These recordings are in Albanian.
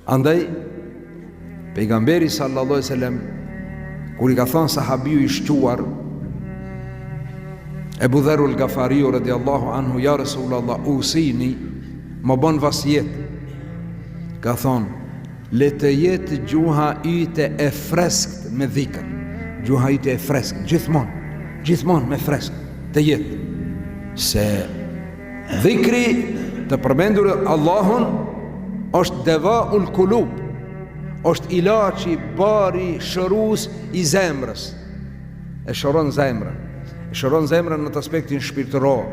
Andaj pejgamberi sallallahu alaihi wasallam kur i ka thënë sahabiu i shquar Ebu Dharul Gafariu radiallahu anhu, ja Rasulullah, usini, më bon vasjet. Ka thonë, le të jetë gjuha yte e freskt me dhikr. Gjuha yte e freskt, gjithmonë me freskt të jetë. Se dhikri të përmendur Allahun është deva ul kulub, është ilaçi bari shërus i zemrës. E shëron zemrën. E shëron zemrën në të aspektin shpirtëror,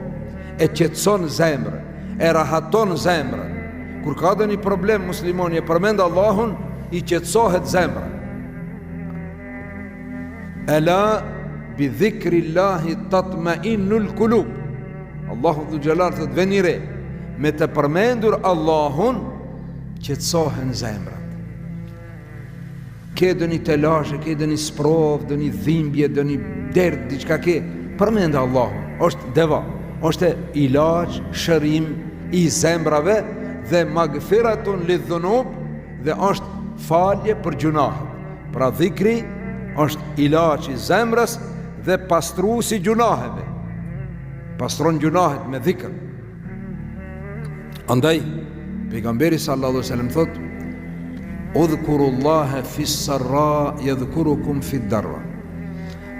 e qetëson zemrën, e rahaton zemrën. Kur ka dhe një problem muslimoni e përmend Allahun, i qetësohet zemrën. Ela bi dhikrillahi tatma'innul qulub. Allahu dhu gjelar të veni re, me të përmendur Allahun qetësohen zemrën. Ke do një telashe, ke do një sprov, do një dhimbje, do një derdh, diçka ke, përmendë Allahun, është deva, është ilaç, shërim i zemrave dhe magfiratun lidhunub, dhe është falje për gjunahet. Pra dhikri është ilaç i zemrës dhe pastruesi gjunaheve. Pastron gjunahet me dhikr. Andaj pejgamberi sallallahu alaihi wasallam thotë: udhkurullaha fis-sarra yadhkurukum fid-darra.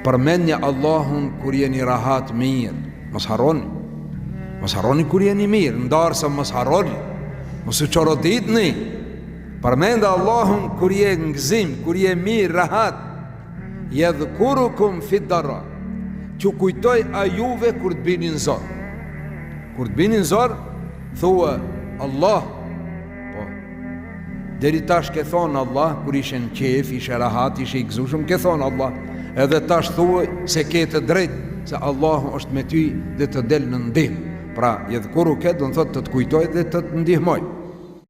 Përmendni Allahun kur jeni rahat mirë, mos harroni. Mos harroni kur jeni mirë, ndarsa mos harroni. Mos u çoroditni. Përmend Allahun kur je në gëzim, kur je mirë, rahat. Yadhkurukum fid-darra. Që kujtoj a juve kur të binin zor. Kur të binin zor, thua Allah. Po, deri tash ke thonë Allah, kur ishe në qef, ishe rahat, ishe i gëzushëm, ke thonë Allah. Edhe tash thua se ke të drejt, se Allahu është me ty dhe të del në ndihmë. Pra, jedhkuru ke, do në thot të të kujtoj dhe të të ndihmoj.